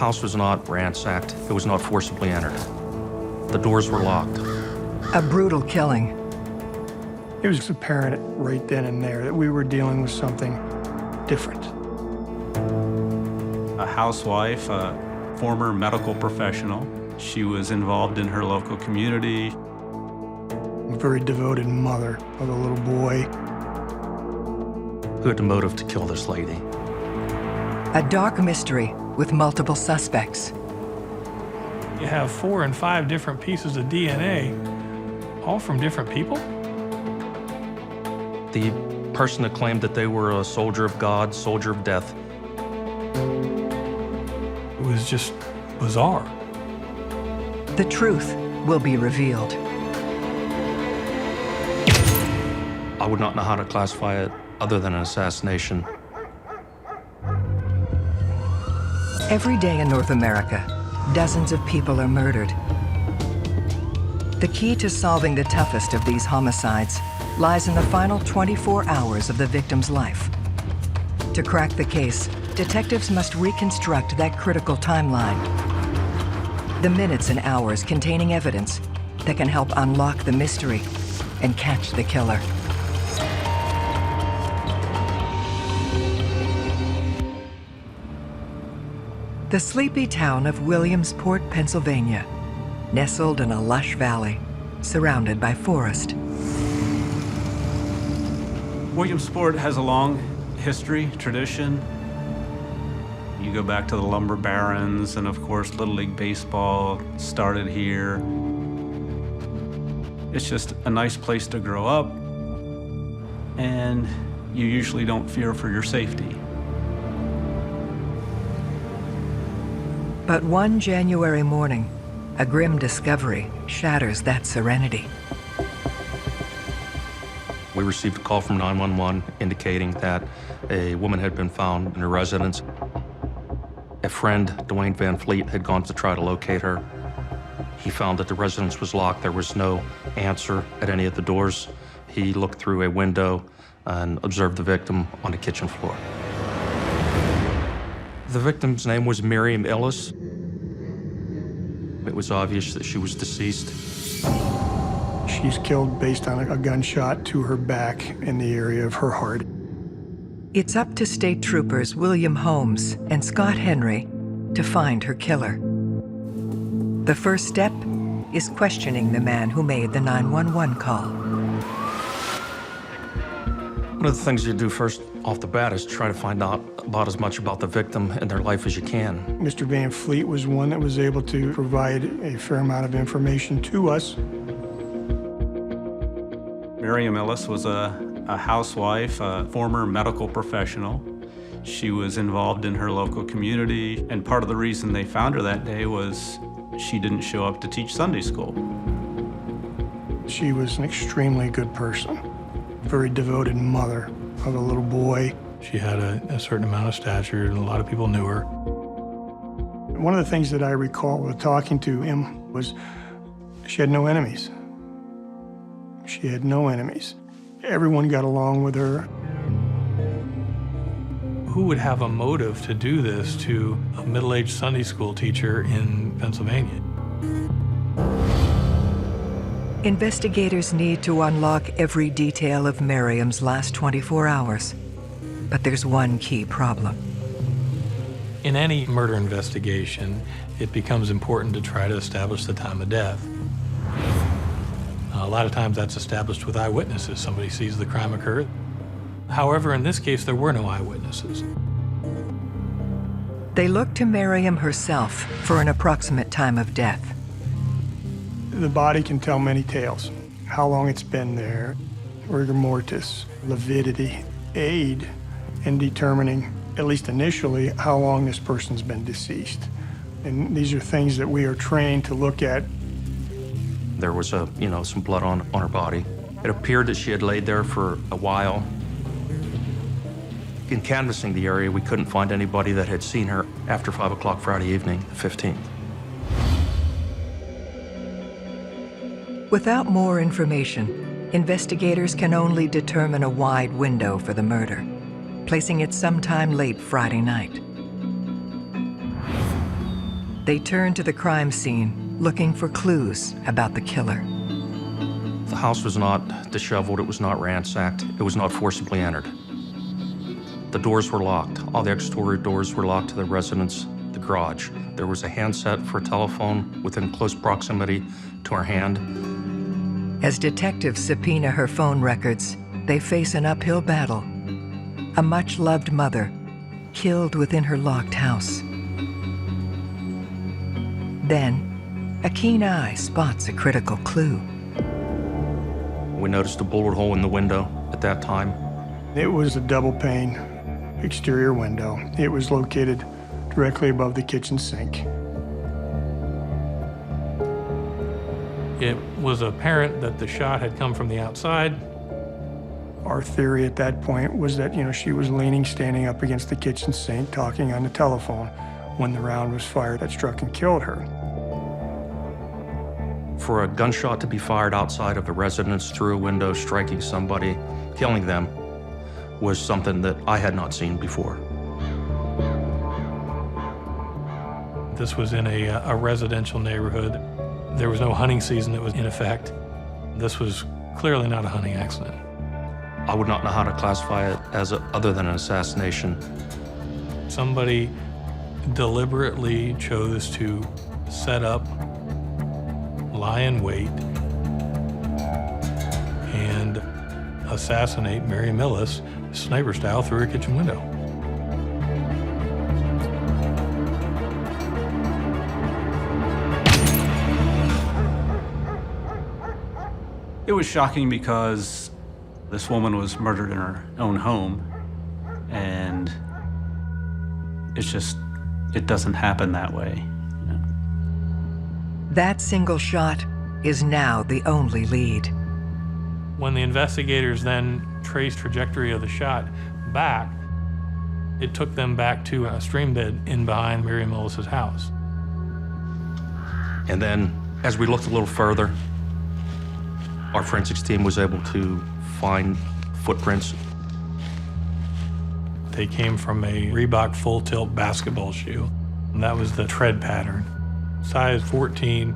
house was not ransacked. It was not forcibly entered. The doors were locked. A brutal killing. It was apparent right then and there that we were dealing with something different. A housewife, a former medical professional. She was involved in her local community. A very devoted mother of a little boy. Who had the motive to kill this lady? A dark mystery with multiple suspects. You have 4 and 5 different pieces of DNA, all from different people? The person that claimed that they were a soldier of God, soldier of death. It was just bizarre. The truth will be revealed. I would not know how to classify it other than an assassination. Every day in North America, dozens of people are murdered. The key to solving the toughest of these homicides lies in the final 24 hours of the victim's life. To crack the case, detectives must reconstruct that critical timeline. The minutes and hours containing evidence that can help unlock the mystery and catch the killer. The sleepy town of Williamsport, Pennsylvania, nestled in a lush valley, surrounded by forest. Williamsport has a long history, tradition. You go back to the lumber barons, and of course, Little League Baseball started here. It's just a nice place to grow up, and you usually don't fear for your safety. But one January morning, a grim discovery shatters that serenity. We received a call from 911 indicating that a woman had been found in her residence. A friend, Dwayne Van Fleet, had gone to try to locate her. He found that the residence was locked. There was no answer at any of the doors. He looked through a window and observed the victim on the kitchen floor. The victim's name was Miriam Ellis. It was obvious that she was deceased. She's killed based on a gunshot to her back in the area of her heart. It's up to state troopers William Holmes and Scott Henry to find her killer. The first step is questioning the man who made the 911 call. One of the things you do first off the bat is try to find out about as much about the victim and their life as you can. Mr. Van Fleet was one that was able to provide a fair amount of information to us. Miriam Ellis was a housewife, a former medical professional. She was involved in her local community, and part of the reason they found her that day was she didn't show up to teach Sunday school. She was an extremely good person, very devoted mother of a little boy. She had a certain amount of stature, and a lot of people knew her. One of the things that I recall with talking to him was she had no enemies. She had no enemies. Everyone got along with her. Who would have a motive to do this to a middle-aged Sunday school teacher in Pennsylvania? Investigators need to unlock every detail of Miriam's last 24 hours. But there's one key problem. In any murder investigation, it becomes important to try to establish the time of death. A lot of times that's established with eyewitnesses. Somebody sees the crime occur. However, in this case, there were no eyewitnesses. They look to Miriam herself for an approximate time of death. The body can tell many tales. How long it's been there, rigor mortis, lividity, aid in determining, at least initially, how long this person's been deceased. And these are things that we are trained to look at. There was some blood on her body. It appeared that she had laid there for a while. In canvassing the area, we couldn't find anybody that had seen her after 5 o'clock Friday evening, the 15th. Without more information, investigators can only determine a wide window for the murder, placing it sometime late Friday night. They turn to the crime scene, looking for clues about the killer. The house was not disheveled, it was not ransacked, it was not forcibly entered. The doors were locked. All the exterior doors were locked to the residence, the garage. There was a handset for a telephone within close proximity to her hand. As detectives subpoena her phone records, they face an uphill battle. A much-loved mother, killed within her locked house. Then, a keen eye spots a critical clue. We noticed a bullet hole in the window at that time. It was a double-pane exterior window. It was located directly above the kitchen sink. It was apparent that the shot had come from the outside. Our theory at that point was that, she was leaning, standing up against the kitchen sink, talking on the telephone when the round was fired that struck and killed her. For a gunshot to be fired outside of the residence through a window, striking somebody, killing them, was something that I had not seen before. This was in a residential neighborhood. There was no hunting season that was in effect. This was clearly not a hunting accident. I would not know how to classify it as other than an assassination. Somebody deliberately chose to set up, lie in wait, and assassinate Mary Millis, sniper style, through her kitchen window. It was shocking because this woman was murdered in her own home, and it doesn't happen that way. That single shot is now the only lead. When the investigators then traced trajectory of the shot back, it took them back to a stream bed in behind Mary Millis's house. And then, as we looked a little further, our forensics team was able to find footprints. They came from a Reebok full tilt basketball shoe, and that was the tread pattern. Size 14,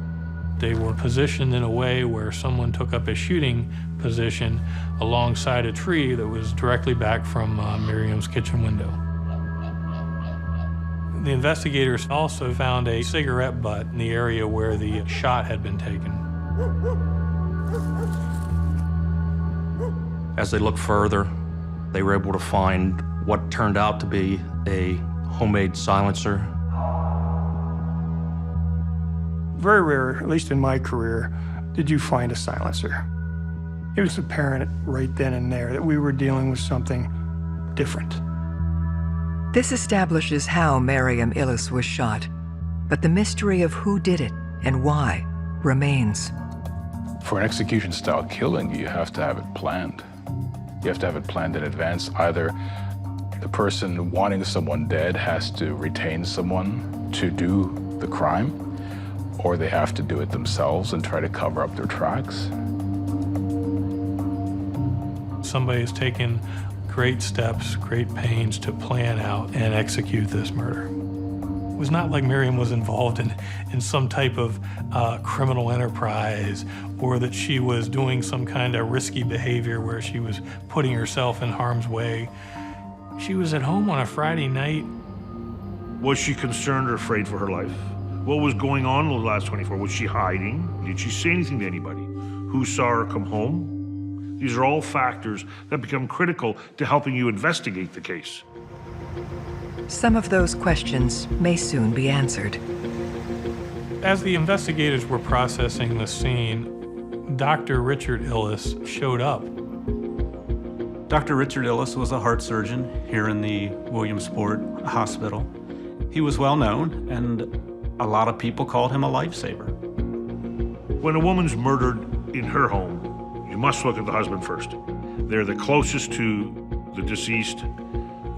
they were positioned in a way where someone took up a shooting position alongside a tree that was directly back from Miriam's kitchen window. The investigators also found a cigarette butt in the area where the shot had been taken. As they looked further, they were able to find what turned out to be a homemade silencer. Very rare, at least in my career, did you find a silencer. It was apparent right then and there that we were dealing with something different. This establishes how Miriam Illes was shot, but the mystery of who did it and why remains. For an execution-style killing, you have to have it planned. You have to have it planned in advance. Either the person wanting someone dead has to retain someone to do the crime, or they have to do it themselves and try to cover up their tracks. Somebody has taken great steps, great pains to plan out and execute this murder. It was not like Miriam was involved in some type of criminal enterprise, or that she was doing some kind of risky behavior where she was putting herself in harm's way. She was at home on a Friday night. Was she concerned or afraid for her life? What was going on in the last 24? Was she hiding? Did she say anything to anybody? Who saw her come home? These are all factors that become critical to helping you investigate the case. Some of those questions may soon be answered. As the investigators were processing the scene, Dr. Richard Illes showed up. Dr. Richard Illes was a heart surgeon here in the Williamsport hospital. He was well known, and a lot of people called him a lifesaver. When a woman's murdered in her home, you must look at the husband first. They're the closest to the deceased.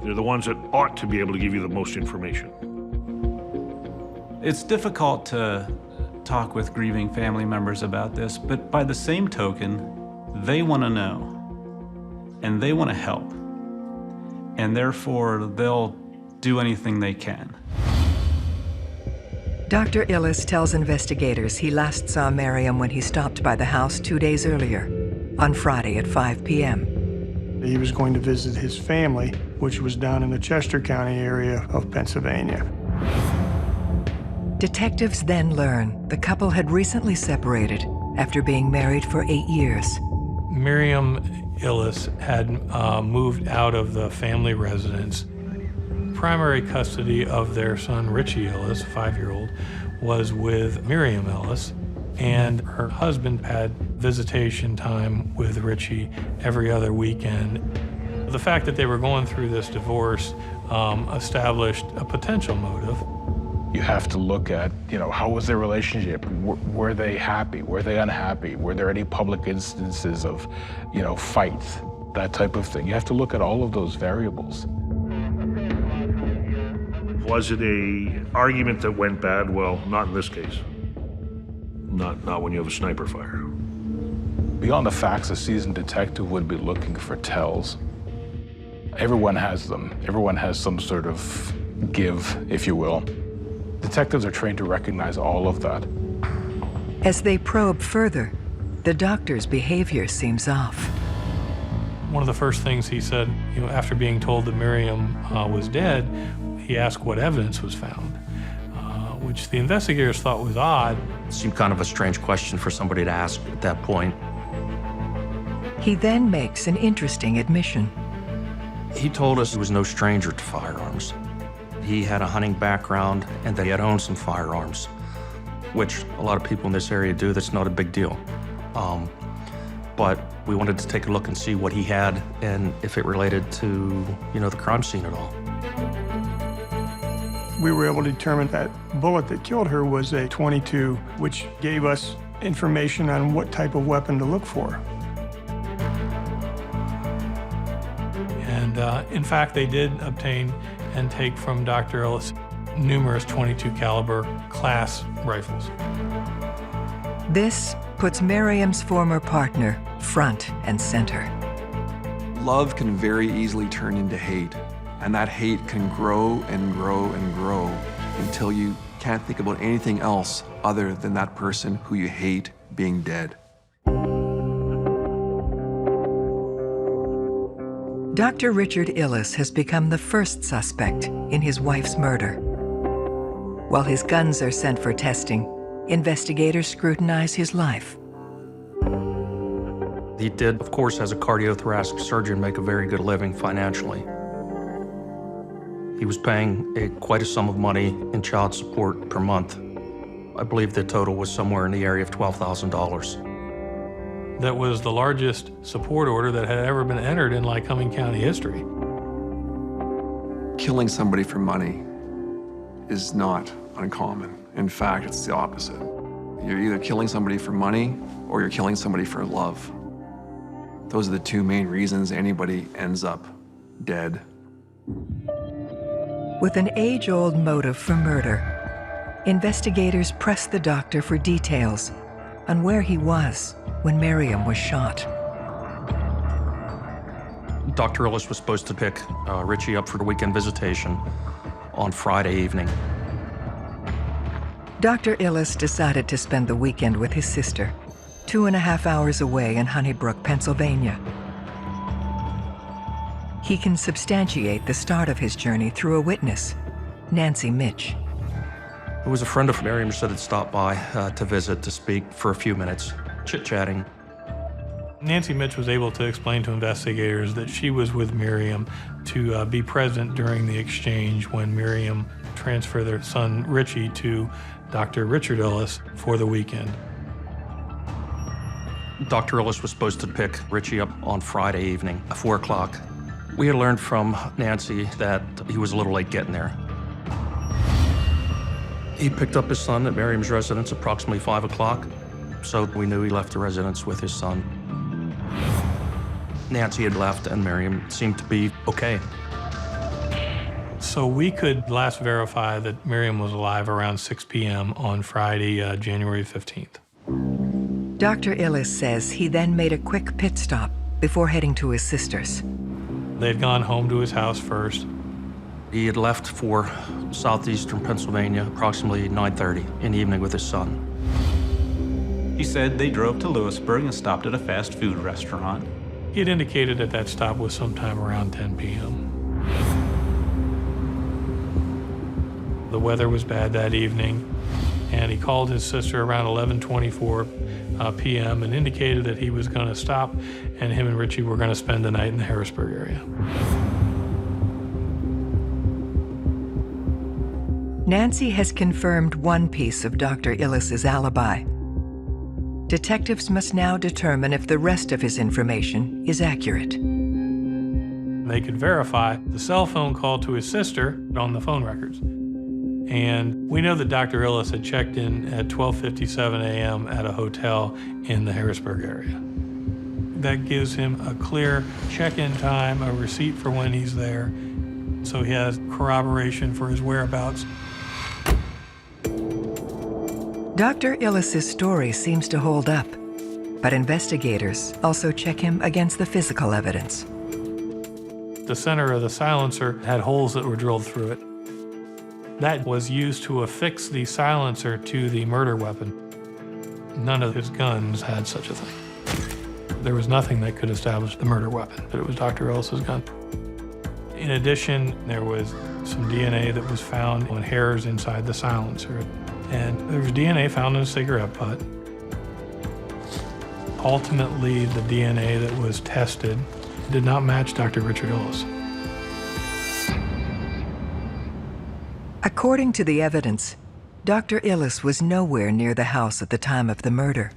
They're the ones that ought to be able to give you the most information. It's difficult to talk with grieving family members about this, but by the same token, they want to know, and they want to help, and therefore they'll do anything they can. Dr. Illis tells investigators he last saw Miriam when he stopped by the house 2 days earlier, on Friday at 5 p.m. He was going to visit his family, which was down in the Chester County area of Pennsylvania. Detectives then learn the couple had recently separated after being married for 8 years. Miriam Illis had moved out of the family residence. Primary custody of their son, Richie Illis, 5-year-old, was with Miriam Illis, and her husband had visitation time with Richie every other weekend. The fact that they were going through this divorce established a potential motive. You have to look at, how was their relationship? Were they happy? Were they unhappy? Were there any public instances of, fights? That type of thing. You have to look at all of those variables. Was it a argument that went bad? Well, not in this case. Not when you have a sniper fire. Beyond the facts, a seasoned detective would be looking for tells. Everyone has them. Everyone has some sort of give, if you will. Detectives are trained to recognize all of that. As they probe further, the doctor's behavior seems off. One of the first things he said, after being told that Miriam was dead, he asked what evidence was found, which the investigators thought was odd. It seemed kind of a strange question for somebody to ask at that point. He then makes an interesting admission. He told us he was no stranger to firearms. He had a hunting background and that he had owned some firearms, which a lot of people in this area do. That's not a big deal. But we wanted to take a look and see what he had and if it related to, the crime scene at all. We were able to determine that bullet that killed her was a .22, which gave us information on what type of weapon to look for. And in fact, they did obtain and take from Dr. Illis numerous .22 caliber class rifles. This puts Miriam's former partner front and center. Love can very easily turn into hate, and that hate can grow and grow and grow until you can't think about anything else other than that person who you hate being dead. Dr. Richard Illis has become the first suspect in his wife's murder. While his guns are sent for testing, investigators scrutinize his life. He did, of course, as a cardiothoracic surgeon, make a very good living financially. He was paying quite a sum of money in child support per month. I believe the total was somewhere in the area of $12,000. That was the largest support order that had ever been entered in Lycoming County history. Killing somebody for money is not uncommon. In fact, it's the opposite. You're either killing somebody for money or you're killing somebody for love. Those are the two main reasons anybody ends up dead. With an age-old motive for murder, investigators press the doctor for details on where he was when Miriam was shot. Dr. Illis was supposed to pick Richie up for the weekend visitation on Friday evening. Dr. Illis decided to spend the weekend with his sister, 2.5 hours away in Honeybrook, Pennsylvania. He can substantiate the start of his journey through a witness, Nancy Mitch. It was a friend of Miriam's that had stopped by to visit, to speak for a few minutes, chit-chatting. Nancy Mitch was able to explain to investigators that she was with Miriam to be present during the exchange when Miriam transferred their son Richie to Dr. Richard Illis for the weekend. Dr. Illis was supposed to pick Richie up on Friday evening at 4 o'clock. We had learned from Nancy that he was a little late getting there. He picked up his son at Miriam's residence approximately 5 o'clock, so we knew he left the residence with his son. Nancy had left and Miriam seemed to be okay. So we could last verify that Miriam was alive around 6 p.m. on Friday, January 15th. Dr. Illis says he then made a quick pit stop before heading to his sister's. They'd gone home to his house first. He had left for southeastern Pennsylvania approximately 9:30 in the evening with his son. He said they drove to Lewisburg and stopped at a fast food restaurant. He had indicated that that stop was sometime around 10 p.m. The weather was bad that evening, and he called his sister around 11:24 p.m. and indicated that he was going to stop, and him and Richie were going to spend the night in the Harrisburg area. Nancy has confirmed one piece of Dr. Illis's alibi. Detectives must now determine if the rest of his information is accurate. They could verify the cell phone call to his sister on the phone records. And we know that Dr. Illis had checked in at 12:57 a.m. at a hotel in the Harrisburg area. That gives him a clear check-in time, a receipt for when he's there, so he has corroboration for his whereabouts. Dr. Illis's story seems to hold up, but investigators also check him against the physical evidence. The center of the silencer had holes that were drilled through it. That was used to affix the silencer to the murder weapon. None of his guns had such a thing. There was nothing that could establish the murder weapon, but it was Dr. Illis's gun. In addition, there was some DNA that was found on hairs inside the silencer. And there was DNA found in a cigarette butt. Ultimately, the DNA that was tested did not match Dr. Richard Illis. According to the evidence, Dr. Illis was nowhere near the house at the time of the murder.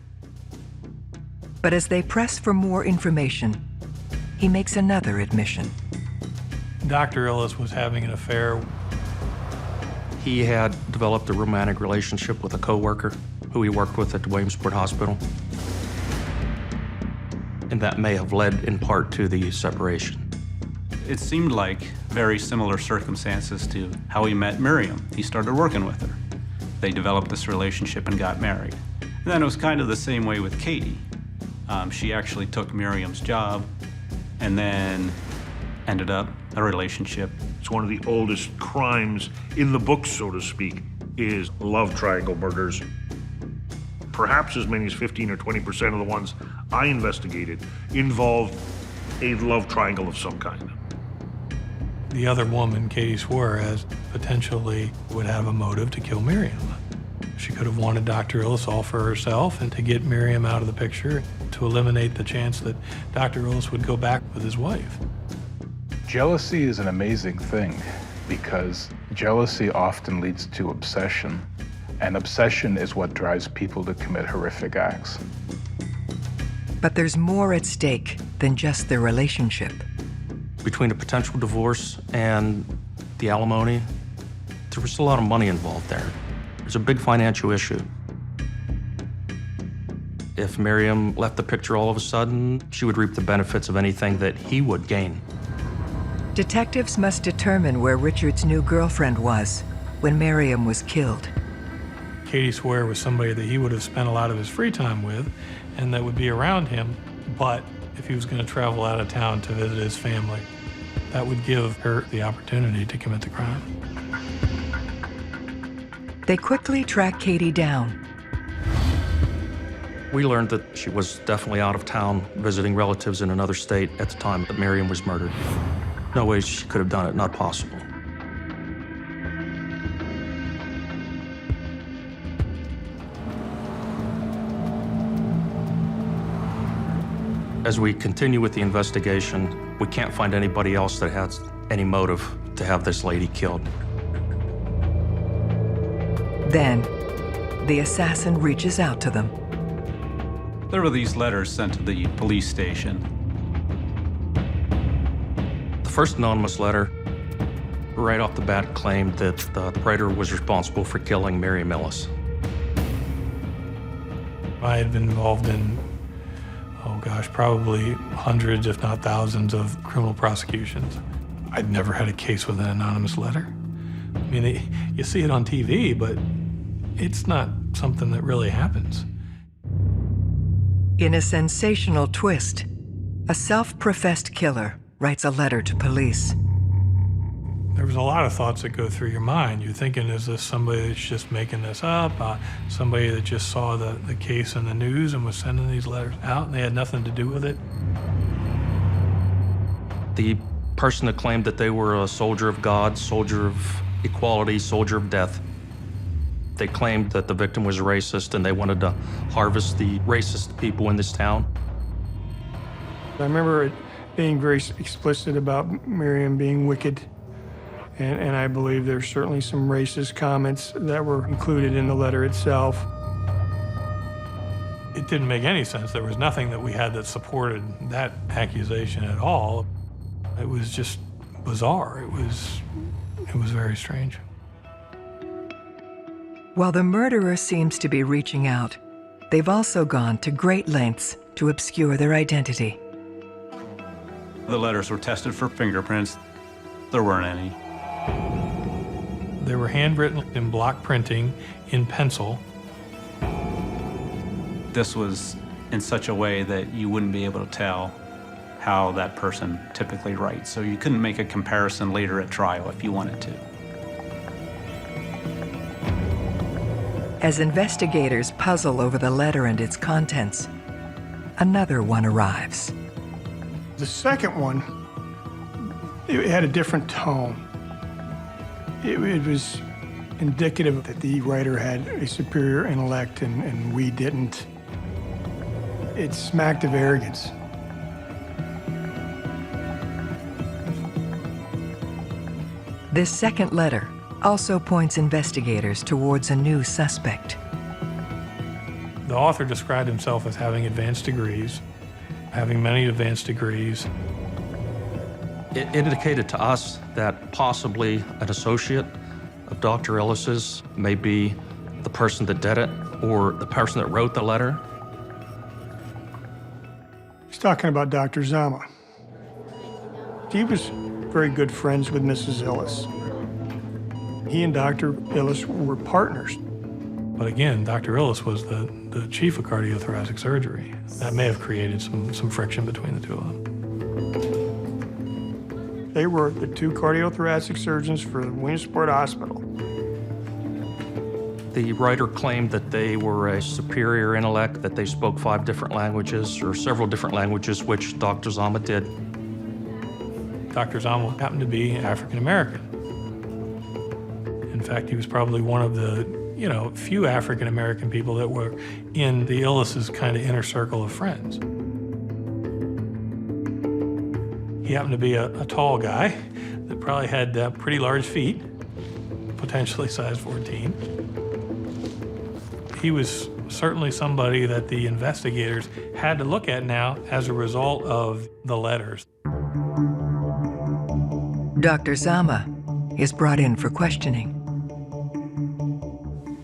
But as they press for more information, he makes another admission. Dr. Illis was having an affair. He had developed a romantic relationship with a coworker who he worked with at the Williamsport Hospital. And that may have led in part to the separation. It seemed like very similar circumstances to how he met Miriam. He started working with her. They developed this relationship and got married. And then it was kind of the same way with Katie. She actually took Miriam's job and then ended up a relationship. It's one of the oldest crimes in the books, so to speak, is love triangle murders. Perhaps as many as 15 or 20% of the ones I investigated involved a love triangle of some kind. The other woman, Katie Suarez, potentially would have a motive to kill Miriam. She could have wanted Dr. Illis all for herself and to get Miriam out of the picture to eliminate the chance that Dr. Illis would go back with his wife. Jealousy is an amazing thing because jealousy often leads to obsession, and obsession is what drives people to commit horrific acts. But there's more at stake than just their relationship. Between a potential divorce and the alimony, there was a lot of money involved there. There's a big financial issue. If Miriam left the picture all of a sudden, she would reap the benefits of anything that he would gain. Detectives must determine where Richard's new girlfriend was when Miriam was killed. Katie Suarez was somebody that he would have spent a lot of his free time with and that would be around him, but if he was going to travel out of town to visit his family, that would give her the opportunity to commit the crime. They quickly track Katie down. We learned that she was definitely out of town visiting relatives in another state at the time that Miriam was murdered. No way she could have done it, not possible. As we continue with the investigation, we can't find anybody else that has any motive to have this lady killed. Then, the assassin reaches out to them. There were these letters sent to the police station. The first anonymous letter, right off the bat, claimed that the writer was responsible for killing Miriam Illis. I had been involved in, probably hundreds, if not thousands, of criminal prosecutions. I'd never had a case with an anonymous letter. I mean, you see it on TV, but it's not something that really happens. In a sensational twist, a self-professed killer writes a letter to police. There was a lot of thoughts that go through your mind. You're thinking, is this somebody that's just making this up? Somebody that just saw the case in the news and was sending these letters out and they had nothing to do with it? The person that claimed that they were a soldier of God, soldier of equality, soldier of death, they claimed that the victim was racist and they wanted to harvest the racist people in this town. I remember it being very explicit about Miriam being wicked. And I believe there's certainly some racist comments that were included in the letter itself. It didn't make any sense. There was nothing that we had that supported that accusation at all. It was just bizarre. It was very strange. While the murderer seems to be reaching out, they've also gone to great lengths to obscure their identity. The letters were tested for fingerprints. There weren't any. They were handwritten in block printing in pencil. This was in such a way that you wouldn't be able to tell how that person typically writes. So you couldn't make a comparison later at trial if you wanted to. As investigators puzzle over the letter and its contents, another one arrives. The second one, it had a different tone. It was indicative that the writer had a superior intellect and we didn't. It smacked of arrogance. This second letter also points investigators towards a new suspect. The author described himself as having advanced degrees, having many advanced degrees. It indicated to us that possibly an associate of Dr. Ellis's may be the person that did it or the person that wrote the letter. He's talking about Dr. Zama. He was very good friends with Mrs. Ellis. He and Dr. Ellis were partners. But again, Dr. Ellis was the chief of cardiothoracic surgery. That may have created some friction between the two of them. They were the two cardiothoracic surgeons for Williamsport Hospital. The writer claimed that they were a superior intellect, that they spoke 5 different languages or several different languages, which Dr. Zama did. Dr. Zama happened to be African American. In fact, he was probably one of the few African American people that were in the Ellis's kind of inner circle of friends. He happened to be a tall guy that probably had pretty large feet, potentially size 14. He was certainly somebody that the investigators had to look at now as a result of the letters. Dr. Zama is brought in for questioning.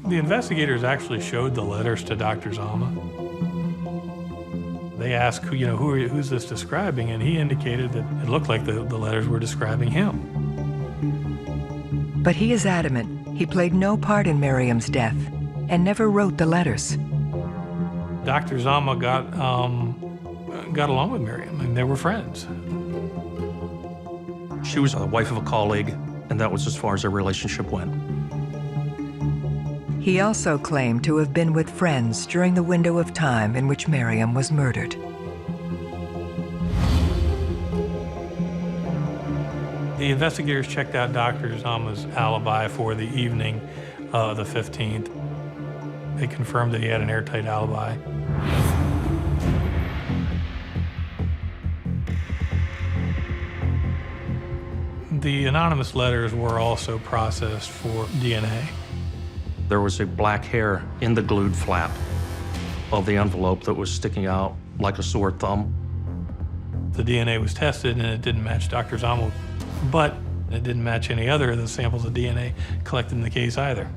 The investigators actually showed the letters to Dr. Zama. They asked, who's this describing? And he indicated that it looked like the letters were describing him. But he is adamant he played no part in Miriam's death and never wrote the letters. Dr. Zama got along with Miriam, and they were friends. She was the wife of a colleague, and that was as far as their relationship went. He also claimed to have been with friends during the window of time in which Miriam was murdered. The investigators checked out Dr. Zama's alibi for the evening of the 15th. They confirmed that he had an airtight alibi. The anonymous letters were also processed for DNA. There was a black hair in the glued flap of the envelope that was sticking out like a sore thumb. The DNA was tested and it didn't match Dr. Zama, but it didn't match any other of the samples of DNA collected in the case either.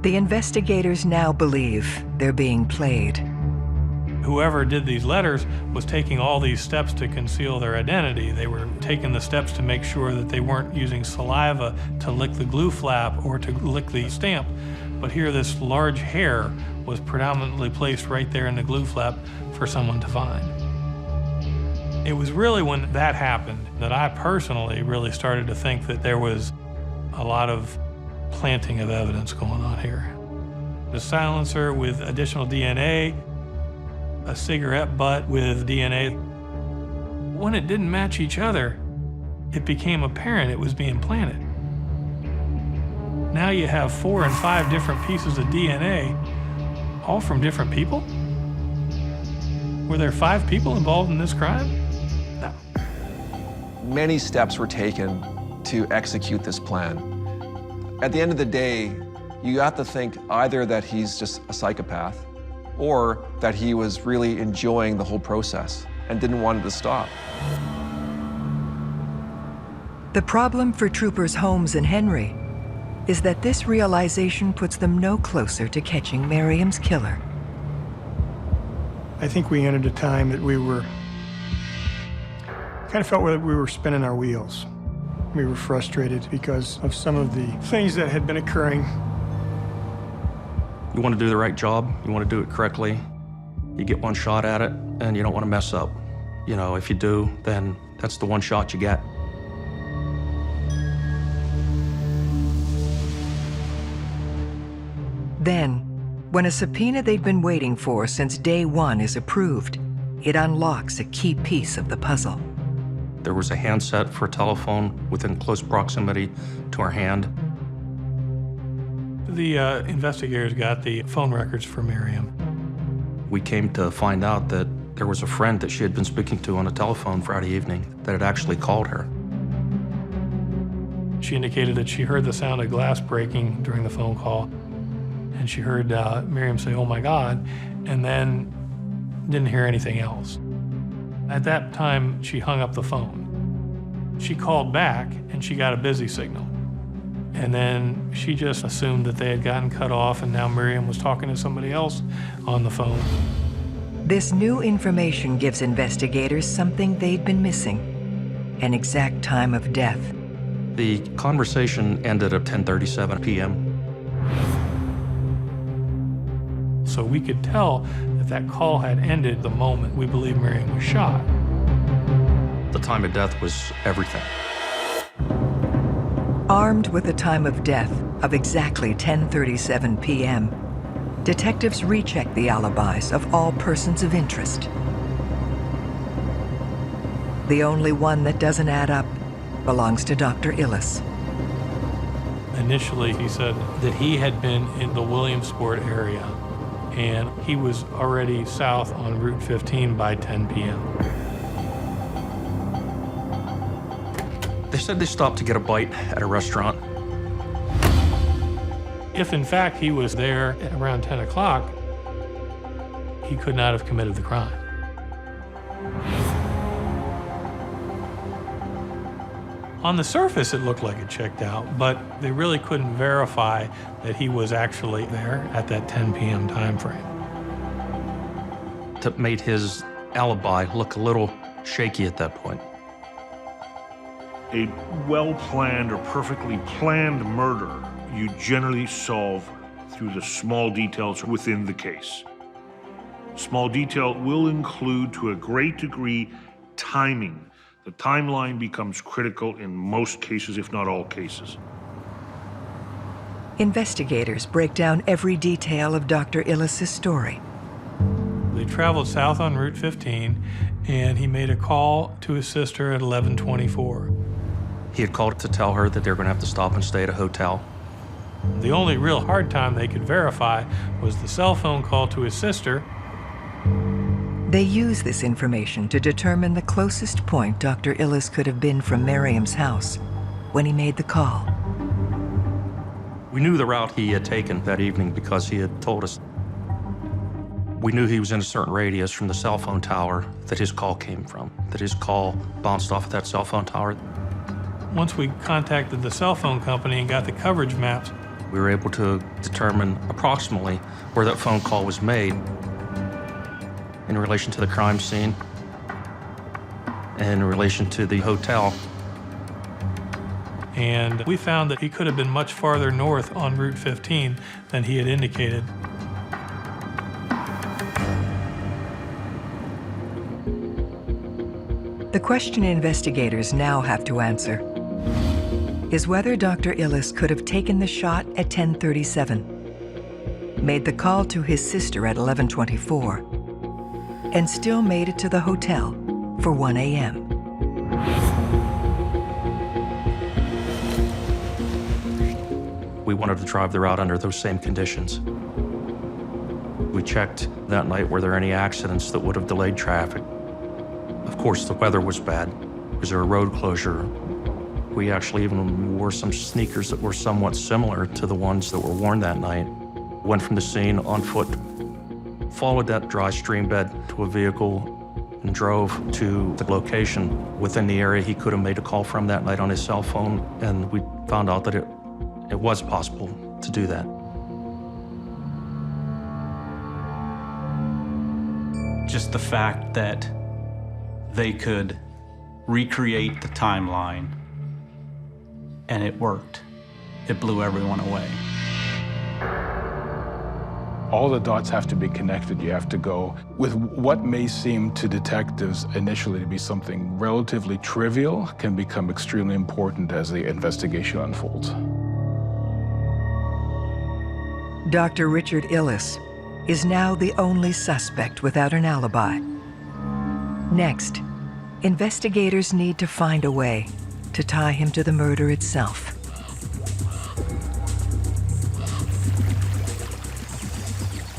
The investigators now believe they're being played. Whoever did these letters was taking all these steps to conceal their identity. They were taking the steps to make sure that they weren't using saliva to lick the glue flap or to lick the stamp. But here this large hair was predominantly placed right there in the glue flap for someone to find. It was really when that happened that I personally really started to think that there was a lot of planting of evidence going on here. A silencer with additional DNA, a cigarette butt with DNA. When it didn't match each other, it became apparent it was being planted. Now you have 4 and 5 different pieces of DNA, all from different people? Were there 5 people involved in this crime? No. Many steps were taken to execute this plan. At the end of the day, you have to think either that he's just a psychopath or that he was really enjoying the whole process and didn't want it to stop. The problem for troopers Holmes and Henry is that this realization puts them no closer to catching Miriam's killer. I think we entered a time that we kind of felt like we were spinning our wheels. We were frustrated because of some of the things that had been occurring. You want to do the right job, you want to do it correctly, you get one shot at it, and you don't want to mess up. You know, if you do, then that's the one shot you get. Then, when a subpoena they'd been waiting for since day one is approved, it unlocks a key piece of the puzzle. There was a handset for a telephone within close proximity to our hand. The investigators got the phone records for Miriam. We came to find out that there was a friend that she had been speaking to on the telephone Friday evening that had actually called her. She indicated that she heard the sound of glass breaking during the phone call, and she heard Miriam say, "Oh my God," and then didn't hear anything else. At that time, she hung up the phone. She called back, and she got a busy signal. And then she just assumed that they had gotten cut off, and now Miriam was talking to somebody else on the phone. This new information gives investigators something they'd been missing: an exact time of death. The conversation ended at 10:37 p.m. So we could tell that that call had ended the moment we believe Miriam was shot. The time of death was everything. Armed with the time of death of exactly 10:37 p.m., detectives recheck the alibis of all persons of interest. The only one that doesn't add up belongs to Dr. Illes. Initially, he said that he had been in the Williamsport area, and he was already south on Route 15 by 10 p.m. They said they stopped to get a bite at a restaurant. If in fact he was there at around 10 o'clock, he could not have committed the crime. On the surface, it looked like it checked out, but they really couldn't verify that he was actually there at that 10 p.m. time frame. That made his alibi look a little shaky at that point. A well-planned or perfectly planned murder, you generally solve through the small details within the case. Small detail will include, to a great degree, timing. The timeline becomes critical in most cases, if not all cases. Investigators break down every detail of Dr. Illes' story. They traveled south on Route 15, and he made a call to his sister at 11:24. He had called to tell her that they were going to have to stop and stay at a hotel. The only real hard time they could verify was the cell phone call to his sister. They use this information to determine the closest point Dr. Illes could have been from Miriam's house when he made the call. We knew the route he had taken that evening because he had told us. We knew he was in a certain radius from the cell phone tower that his call came from, that his call bounced off of that cell phone tower. Once we contacted the cell phone company and got the coverage maps, we were able to determine approximately where that phone call was made in relation to the crime scene and in relation to the hotel. And we found that he could have been much farther north on Route 15 than he had indicated. The question investigators now have to answer is whether Dr. Illes could have taken the shot at 10:37, made the call to his sister at 11:24, and still made it to the hotel for 1 a.m. We wanted to drive the route under those same conditions. We checked that night, were there any accidents that would have delayed traffic? Of course, the weather was bad. Was there a road closure? We actually even wore some sneakers that were somewhat similar to the ones that were worn that night. Went from the scene on foot, followed that dry stream bed to a vehicle, and drove to the location within the area he could have made a call from that night on his cell phone, and we found out that it was possible to do that. Just the fact that they could recreate the timeline and it worked, it blew everyone away. All the dots have to be connected. You have to go with what may seem to detectives initially to be something relatively trivial can become extremely important as the investigation unfolds. Dr. Richard Illes is now the only suspect without an alibi. Next, investigators need to find a way to tie him to the murder itself.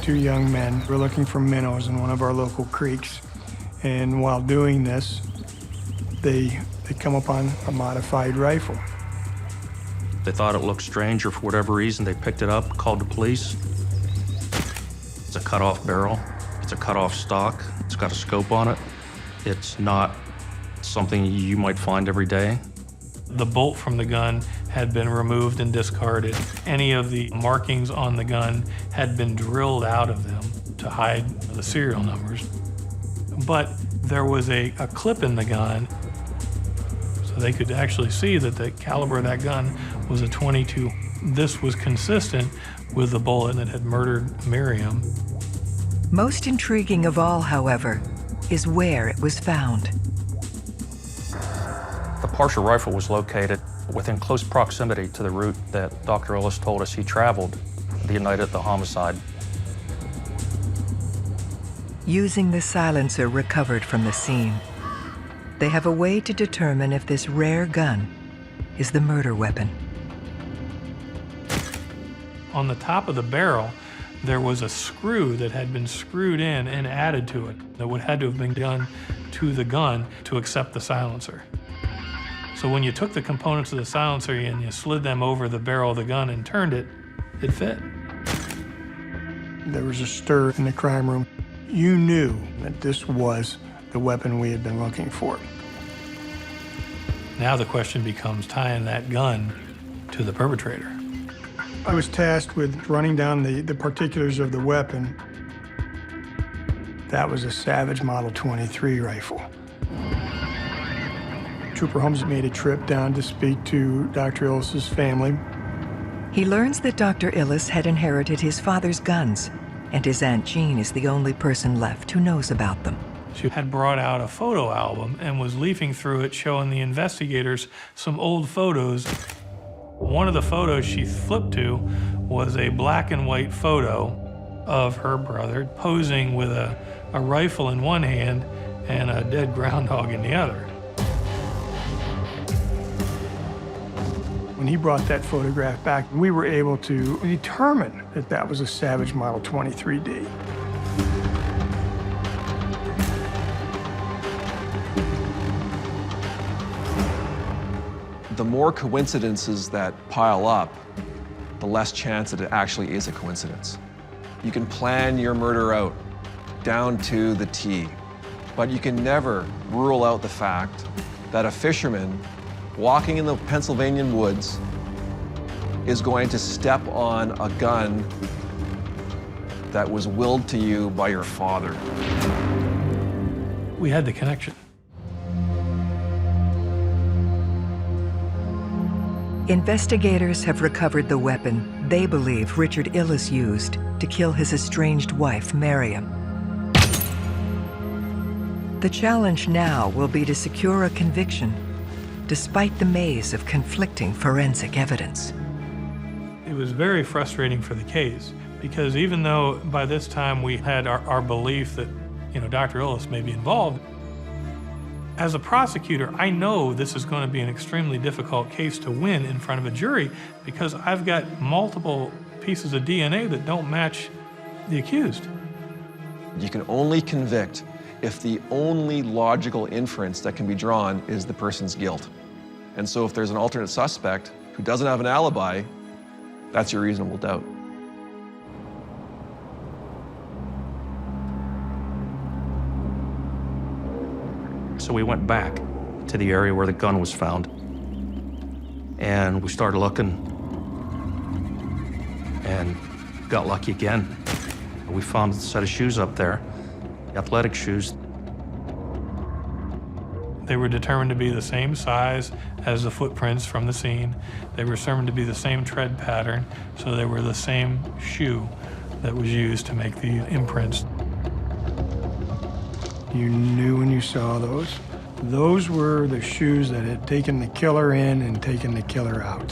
Two young men were looking for minnows in one of our local creeks, and while doing this, they come upon a modified rifle. They thought it looked strange, or for whatever reason, they picked it up, called the police. It's a cut-off barrel. It's a cut-off stock. It's got a scope on it. It's not something you might find every day. The bolt from the gun had been removed and discarded. Any of the markings on the gun had been drilled out of them to hide the serial numbers. But there was a clip in the gun, so they could actually see that the caliber of that gun was a .22. This was consistent with the bullet that had murdered Miriam. Most intriguing of all, however, is where it was found. The partial rifle was located within close proximity to the route that Dr. Illes told us he traveled the night at the homicide. Using the silencer recovered from the scene, they have a way to determine if this rare gun is the murder weapon. On the top of the barrel, there was a screw that had been screwed in and added to it that would had to have been done to the gun to accept the silencer. So when you took the components of the silencer and you slid them over the barrel of the gun and turned it, it fit. There was a stir in the crime room. You knew that this was the weapon we had been looking for. Now the question becomes tying that gun to the perpetrator. I was tasked with running down the particulars of the weapon. That was a Savage Model 23 rifle. Trooper Holmes made a trip down to speak to Dr. Illes' family. He learns that Dr. Illes had inherited his father's guns, and his Aunt Jean is the only person left who knows about them. She had brought out a photo album and was leafing through it, showing the investigators some old photos. One of the photos she flipped to was a black and white photo of her brother posing with a rifle in one hand and a dead groundhog in the other. When he brought that photograph back, we were able to determine that that was a Savage Model 23D. The more coincidences that pile up, the less chance that it actually is a coincidence. You can plan your murder out down to the T, but you can never rule out the fact that a fisherman walking in the Pennsylvania woods is going to step on a gun that was willed to you by your father. We had the connection. Investigators have recovered the weapon they believe Richard Illes used to kill his estranged wife, Miriam. The challenge now will be to secure a conviction, despite the maze of conflicting forensic evidence. It was very frustrating for the case, because even though by this time we had our belief that, Dr. Illes may be involved, as a prosecutor, I know this is going to be an extremely difficult case to win in front of a jury because I've got multiple pieces of DNA that don't match the accused. You can only convict if the only logical inference that can be drawn is the person's guilt. And so if there's an alternate suspect who doesn't have an alibi, that's your reasonable doubt. So we went back to the area where the gun was found, and we started looking and got lucky again. We found a set of shoes up there, athletic shoes. They were determined to be the same size as the footprints from the scene. They were determined to be the same tread pattern, so they were the same shoe that was used to make the imprints. You knew when you saw those. Those were the shoes that had taken the killer in and taken the killer out.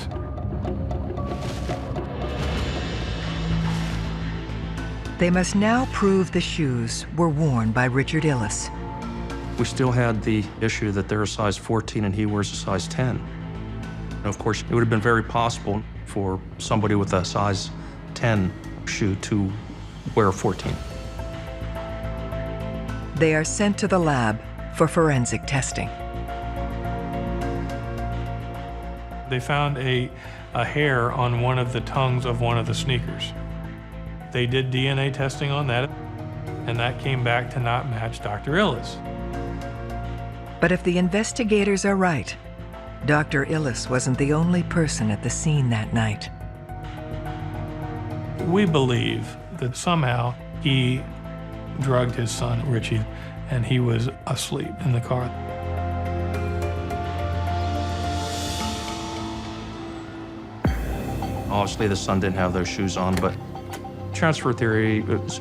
They must now prove the shoes were worn by Richard Illes. We still had the issue that they're a size 14 and he wears a size 10. And of course, it would have been very possible for somebody with a size 10 shoe to wear a 14. They are sent to the lab for forensic testing. They found a hair on one of the tongues of one of the sneakers. They did DNA testing on that, and that came back to not match Dr. Illes. But if the investigators are right, Dr. Illes wasn't the only person at the scene that night. We believe that somehow he drugged his son, Richie, and he was asleep in the car. Obviously, the son didn't have those shoes on, but transfer theory is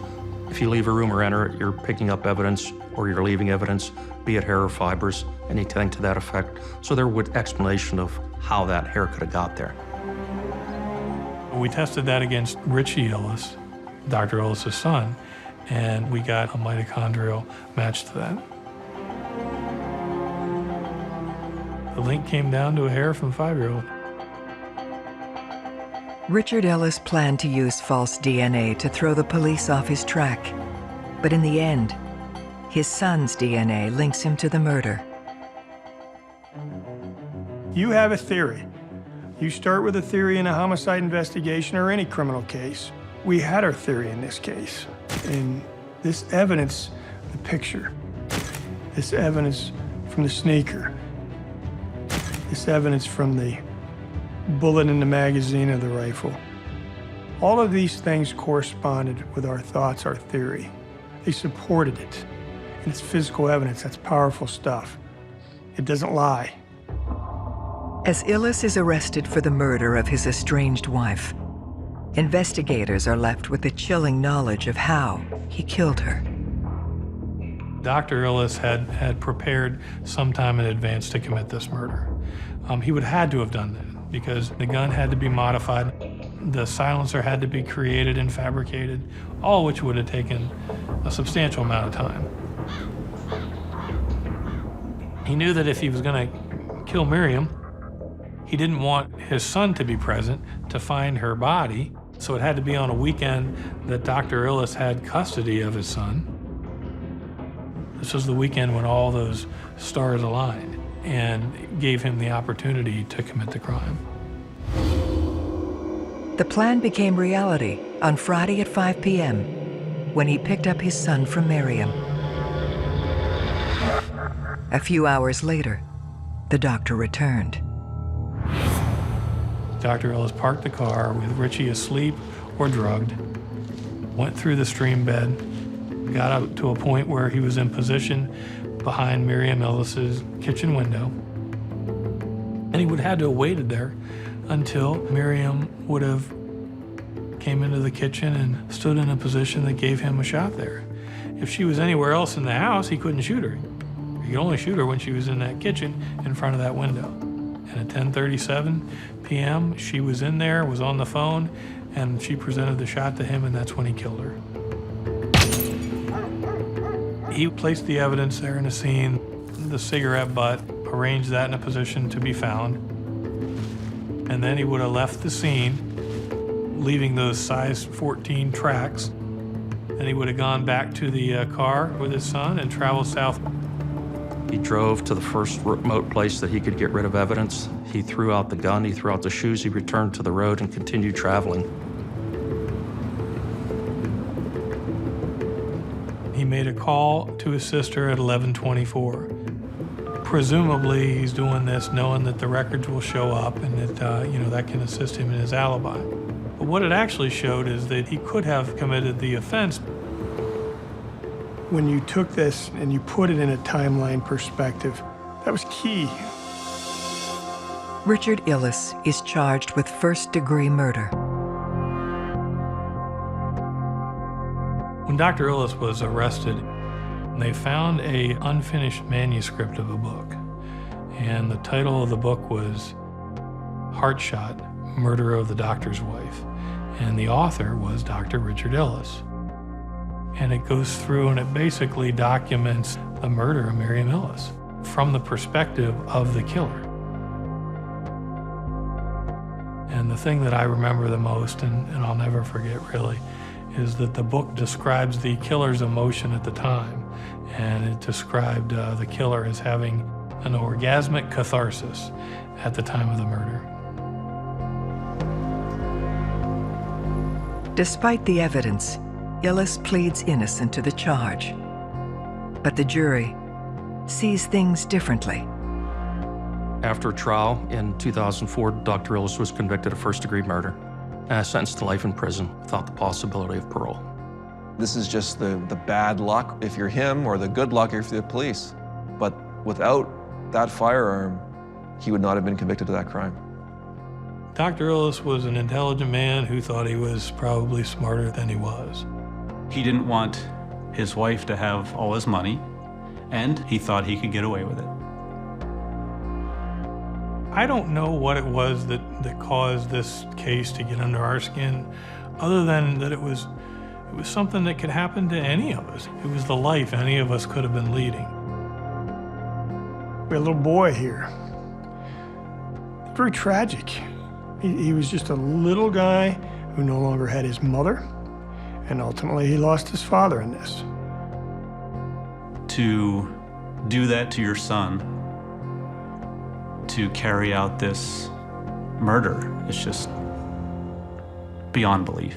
if you leave a room or enter it, you're picking up evidence or you're leaving evidence, be it hair or fibers, anything to that effect. So there would explanation of how that hair could have got there. We tested that against Richie Illes, Dr. Illes' son, and we got a mitochondrial match to that. The link came down to a hair from a 5-year-old. Richard Illes planned to use false DNA to throw the police off his track. But in the end, his son's DNA links him to the murder. You have a theory. You start with a theory in a homicide investigation or any criminal case. We had our theory in this case. And this evidence, the picture, this evidence from the sneaker, this evidence from the bullet in the magazine of the rifle, all of these things corresponded with our thoughts, our theory. They supported it. And it's physical evidence. That's powerful stuff. It doesn't lie. As Illes is arrested for the murder of his estranged wife, investigators are left with the chilling knowledge of how he killed her. Dr. Illes had prepared some time in advance to commit this murder. He would have had to have done that because the gun had to be modified, the silencer had to be created and fabricated, all which would have taken a substantial amount of time. He knew that if he was going to kill Miriam, he didn't want his son to be present to find her body, so it had to be on a weekend that Dr. Illes had custody of his son. This was the weekend when all those stars aligned and gave him the opportunity to commit the crime. The plan became reality on Friday at 5 p.m. when he picked up his son from Miriam. A few hours later, the doctor returned. Dr. Illes parked the car with Richie asleep or drugged, went through the stream bed, got up to a point where he was in position behind Miriam Illes' kitchen window, and he would have had to have waited there until Miriam would have came into the kitchen and stood in a position that gave him a shot there. If she was anywhere else in the house, he couldn't shoot her. You could only shoot her when she was in that kitchen in front of that window. And at 10:37 p.m., she was in there, was on the phone, and she presented the shot to him, and that's when he killed her. He placed the evidence there in the scene, the cigarette butt, arranged that in a position to be found, and then he would have left the scene, leaving those size 14 tracks. Then he would have gone back to the car with his son and traveled south. He drove to the first remote place that he could get rid of evidence. He threw out the gun, he threw out the shoes, he returned to the road and continued traveling. He made a call to his sister at 11:24. Presumably, he's doing this knowing that the records will show up and that, that can assist him in his alibi. But what it actually showed is that he could have committed the offense. When you took this and you put it in a timeline perspective, that was key. Richard Illes is charged with first-degree murder. When Dr. Illes was arrested, they found an unfinished manuscript of a book. And the title of the book was Heartshot, Murder of the Doctor's Wife. And the author was Dr. Richard Illes. And it goes through and it basically documents the murder of Miriam Illes from the perspective of the killer. And the thing that I remember the most, and I'll never forget really, is that the book describes the killer's emotion at the time. And it described the killer as having an orgasmic catharsis at the time of the murder. Despite the evidence, Illes pleads innocent to the charge. But the jury sees things differently. After a trial in 2004, Dr. Illes was convicted of first-degree murder and sentenced to life in prison without the possibility of parole. This is just the bad luck if you're him, or the good luck if you're the police. But without that firearm, he would not have been convicted of that crime. Dr. Illes was an intelligent man who thought he was probably smarter than he was. He didn't want his wife to have all his money, and he thought he could get away with it. I don't know what it was that caused this case to get under our skin, other than that it was something that could happen to any of us. It was the life any of us could have been leading. We had a little boy here. Very tragic. He was just a little guy who no longer had his mother, and ultimately he lost his father in this. To do that to your son, to carry out this murder, is just beyond belief.